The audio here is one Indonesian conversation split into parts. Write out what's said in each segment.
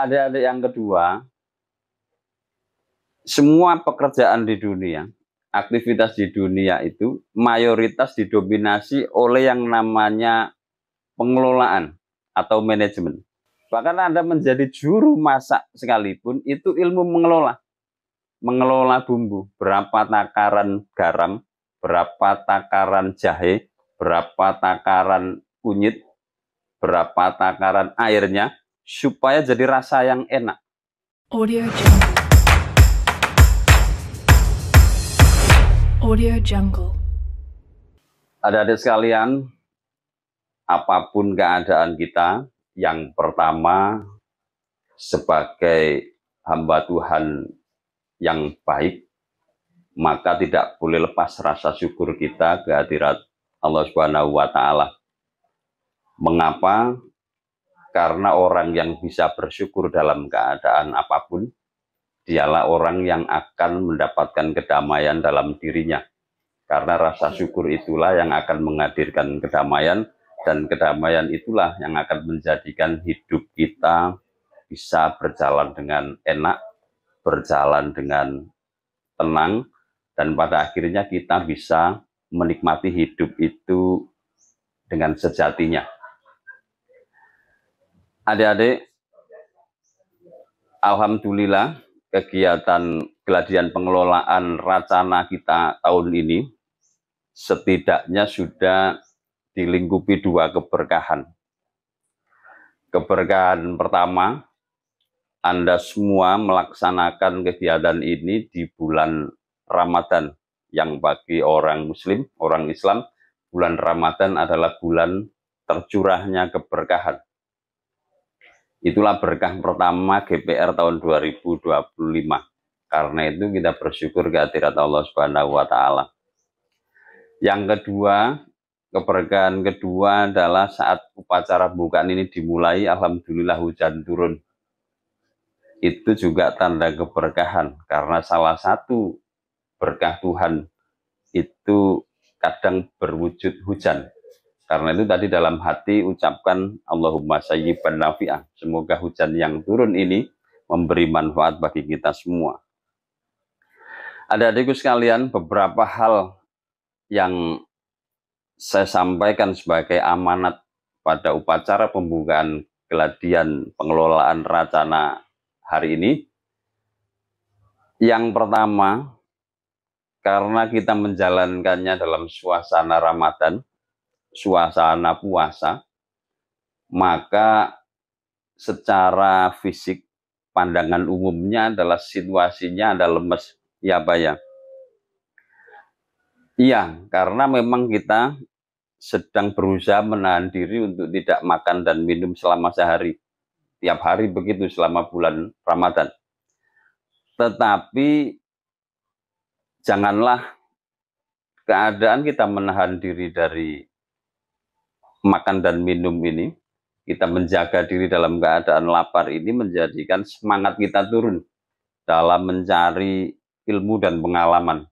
Adik-adik yang kedua, semua pekerjaan di dunia, aktivitas di dunia itu mayoritas didominasi oleh yang namanya pengelolaan atau manajemen. Bahkan Anda menjadi juru masak sekalipun, itu ilmu mengelola. Mengelola bumbu, berapa takaran garam, berapa takaran jahe, berapa takaran kunyit, berapa takaran airnya, supaya jadi rasa yang enak. Audio Jungle. Audio Jungle. Adik-adik sekalian, apapun keadaan kita, yang pertama sebagai hamba Tuhan yang baik, maka tidak boleh lepas rasa syukur kita ke hadirat Allah Subhanahu wa Ta'ala. Mengapa? Karena orang yang bisa bersyukur dalam keadaan apapun, dialah orang yang akan mendapatkan kedamaian dalam dirinya. Karena rasa syukur itulah yang akan menghadirkan kedamaian, dan kedamaian itulah yang akan menjadikan hidup kita bisa berjalan dengan enak, berjalan dengan tenang, dan pada akhirnya kita bisa menikmati hidup itu dengan sejatinya. Adik-adik, alhamdulillah kegiatan geladian pengelolaan Racana kita tahun ini setidaknya sudah dilingkupi dua keberkahan. Keberkahan pertama, Anda semua melaksanakan kegiatan ini di bulan Ramadan, yang bagi orang Muslim, orang Islam, bulan Ramadan adalah bulan tercurahnya keberkahan. Itulah berkah pertama GPR tahun 2025. Karena itu kita bersyukur ke hadirat Allah Subhanahu wa Ta'ala. Yang kedua, keberkahan kedua adalah saat upacara pembukaan ini dimulai, alhamdulillah hujan turun. Itu juga tanda keberkahan, karena salah satu berkah Tuhan itu kadang berwujud hujan. Karena itu tadi dalam hati ucapkan Allahumma sayyiban nafi'ah. Semoga hujan yang turun ini memberi manfaat bagi kita semua. Adik-adikku sekalian, beberapa hal yang saya sampaikan sebagai amanat pada upacara pembukaan geladian pengelolaan Racana hari ini. Yang pertama, karena kita menjalankannya dalam suasana Ramadan, suasana puasa, maka secara fisik pandangan umumnya adalah situasinya ada lemes. Ya Pak ya? Iya, karena memang kita sedang berusaha menahan diri untuk tidak makan dan minum selama sehari. Tiap hari begitu selama bulan Ramadan. Tetapi janganlah keadaan kita menahan diri dari makan dan minum ini, kita menjaga diri dalam keadaan lapar ini menjadikan semangat kita turun dalam mencari ilmu dan pengalaman.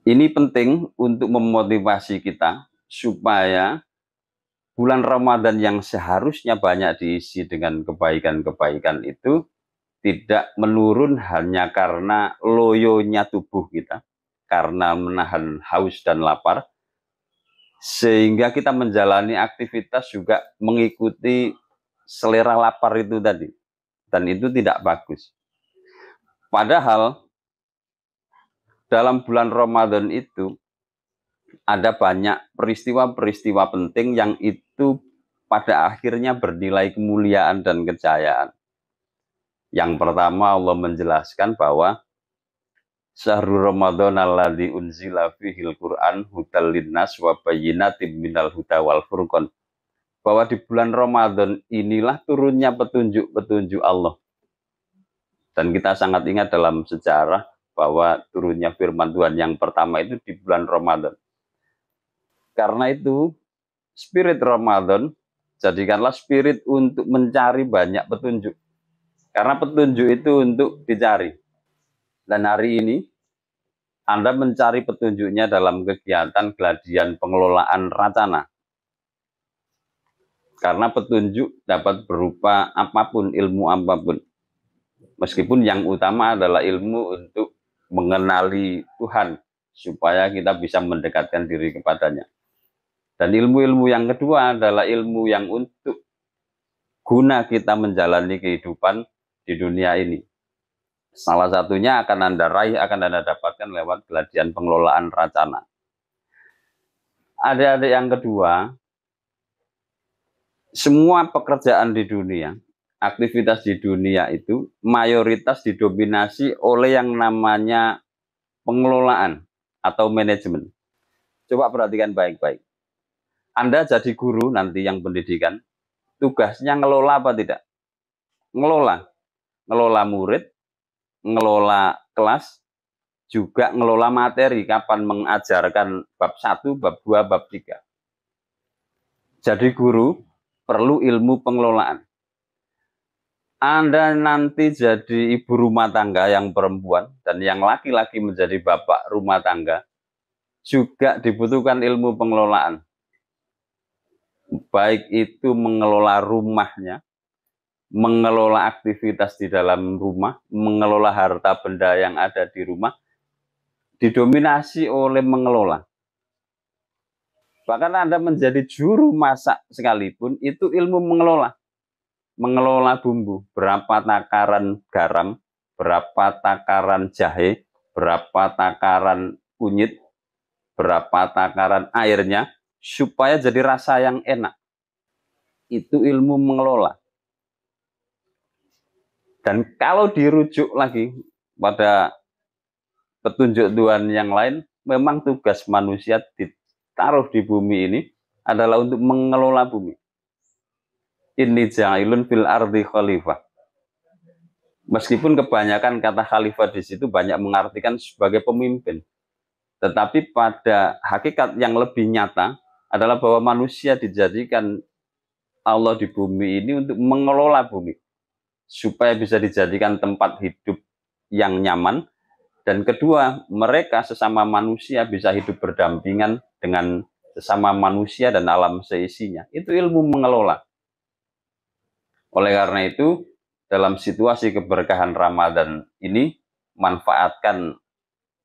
Ini penting untuk memotivasi kita supaya bulan Ramadan yang seharusnya banyak diisi dengan kebaikan-kebaikan itu tidak menurun hanya karena loyonya tubuh kita, karena menahan haus dan lapar, sehingga kita menjalani aktivitas juga mengikuti selera lapar itu tadi. Dan itu tidak bagus. Padahal dalam bulan Ramadan itu ada banyak peristiwa-peristiwa penting yang itu pada akhirnya bernilai kemuliaan dan kejayaan. Yang pertama, Allah menjelaskan bahwa Syahrul Ramadan alladzi unzila fihil Qur'an hudal linnas wa bayyinatin minal huda wal furqan. Bahwa di bulan Ramadan inilah turunnya petunjuk-petunjuk Allah. Dan kita sangat ingat dalam sejarah bahwa turunnya firman Tuhan yang pertama itu di bulan Ramadan. Karena itu, spirit Ramadan, jadikanlah spirit untuk mencari banyak petunjuk. Karena petunjuk itu untuk dicari. Dan hari ini, Anda mencari petunjuknya dalam kegiatan geladian pengelolaan Racana. Karena petunjuk dapat berupa apapun, ilmu apapun. Meskipun yang utama adalah ilmu untuk mengenali Tuhan, supaya kita bisa mendekatkan diri kepadanya. Dan ilmu-ilmu yang kedua adalah ilmu yang untuk guna kita menjalani kehidupan di dunia ini. Salah satunya akan Anda raih, akan Anda dapatkan lewat pelatihan pengelolaan rencana. Adik-adik yang kedua, semua pekerjaan di dunia, aktivitas di dunia itu mayoritas didominasi oleh yang namanya pengelolaan atau manajemen. Coba perhatikan baik-baik. Anda jadi guru nanti yang pendidikan, tugasnya ngelola apa tidak? Ngelola. Ngelola murid, ngelola kelas, juga ngelola materi, kapan mengajarkan bab 1, bab 2, bab 3. Jadi guru perlu ilmu pengelolaan. Anda nanti jadi ibu rumah tangga yang perempuan dan yang laki-laki menjadi bapak rumah tangga, juga dibutuhkan ilmu pengelolaan. Baik itu mengelola rumahnya, mengelola aktivitas di dalam rumah, mengelola harta benda yang ada di rumah, didominasi oleh mengelola. Bahkan Anda menjadi juru masak sekalipun, itu ilmu mengelola. Mengelola bumbu, berapa takaran garam, berapa takaran jahe, berapa takaran kunyit, berapa takaran airnya, supaya jadi rasa yang enak. Itu ilmu mengelola. Dan kalau dirujuk lagi pada petunjuk Tuhan yang lain, memang tugas manusia ditaruh di bumi ini adalah untuk mengelola bumi. Inni ja'ilun fil ardi khalifah. Meskipun kebanyakan kata khalifah di situ banyak mengartikan sebagai pemimpin, tetapi pada hakikat yang lebih nyata adalah bahwa manusia dijadikan Allah di bumi ini untuk mengelola bumi, supaya bisa dijadikan tempat hidup yang nyaman. Dan kedua, mereka sesama manusia bisa hidup berdampingan dengan sesama manusia dan alam seisinya. Itu ilmu mengelola. Oleh karena itu, dalam situasi keberkahan Ramadan ini, manfaatkan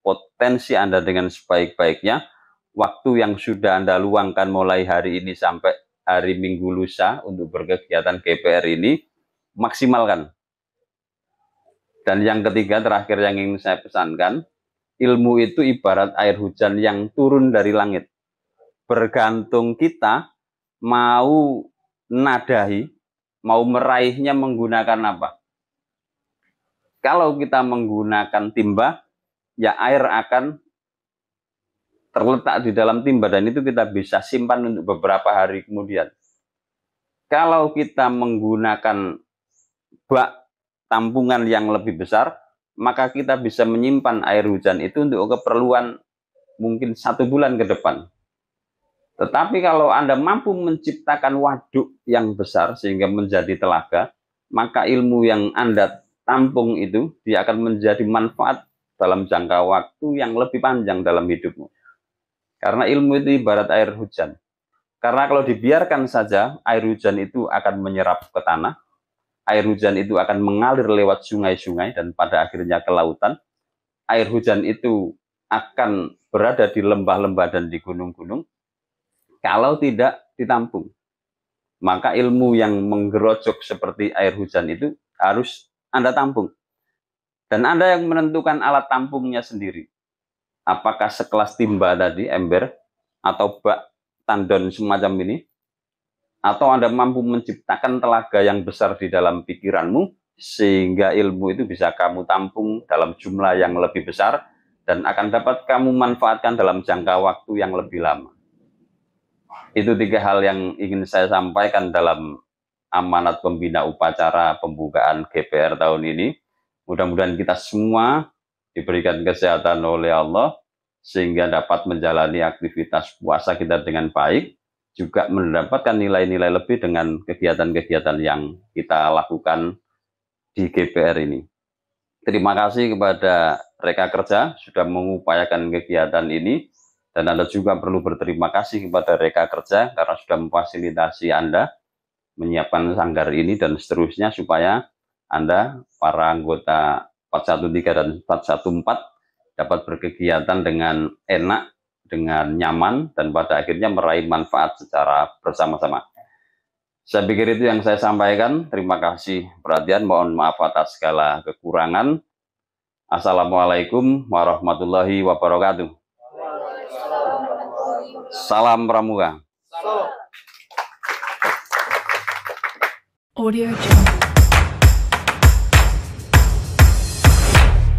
potensi Anda dengan sebaik-baiknya. Waktu yang sudah Anda luangkan mulai hari ini sampai hari Minggu lusa untuk berkegiatan GPR ini, maksimalkan. Dan yang ketiga, terakhir yang ingin saya pesankan, ilmu itu ibarat air hujan yang turun dari langit. Bergantung kita mau nadahi, mau meraihnya menggunakan apa. Kalau kita menggunakan timba, ya air akan terletak di dalam timba dan itu kita bisa simpan untuk beberapa hari kemudian. Kalau kita menggunakan bak tampungan yang lebih besar, maka kita bisa menyimpan air hujan itu untuk keperluan mungkin 1 bulan ke depan. Tetapi kalau Anda mampu menciptakan waduk yang besar sehingga menjadi telaga, maka ilmu yang Anda tampung itu dia akan menjadi manfaat dalam jangka waktu yang lebih panjang dalam hidupmu. Karena ilmu itu ibarat air hujan. Karena kalau dibiarkan saja, air hujan itu akan menyerap ke tanah, air hujan itu akan mengalir lewat sungai-sungai dan pada akhirnya ke lautan. Air hujan itu akan berada di lembah-lembah dan di gunung-gunung. Kalau tidak ditampung, maka ilmu yang menggerojok seperti air hujan itu harus Anda tampung. Dan Anda yang menentukan alat tampungnya sendiri. Apakah sekelas timba tadi, ember, atau bak tandon semacam ini, atau Anda mampu menciptakan telaga yang besar di dalam pikiranmu, sehingga ilmu itu bisa kamu tampung dalam jumlah yang lebih besar, dan akan dapat kamu manfaatkan dalam jangka waktu yang lebih lama. Itu 3 hal yang ingin saya sampaikan dalam amanat pembina upacara pembukaan GPR tahun ini. Mudah-mudahan kita semua diberikan kesehatan oleh Allah, sehingga dapat menjalani aktivitas puasa kita dengan baik, juga mendapatkan nilai-nilai lebih dengan kegiatan-kegiatan yang kita lakukan di GPR ini. Terima kasih kepada rekan kerja sudah mengupayakan kegiatan ini, dan Anda juga perlu berterima kasih kepada rekan kerja karena sudah memfasilitasi Anda menyiapkan sanggar ini dan seterusnya supaya Anda, para anggota 413 dan 414 dapat berkegiatan dengan enak, dengan nyaman, dan pada akhirnya meraih manfaat secara bersama-sama. Saya pikir itu yang saya sampaikan. Terima kasih perhatian. Mohon maaf atas segala kekurangan. Assalamualaikum warahmatullahi wabarakatuh. Salam Pramuka. Audio Jungle.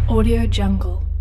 Audio Jungle.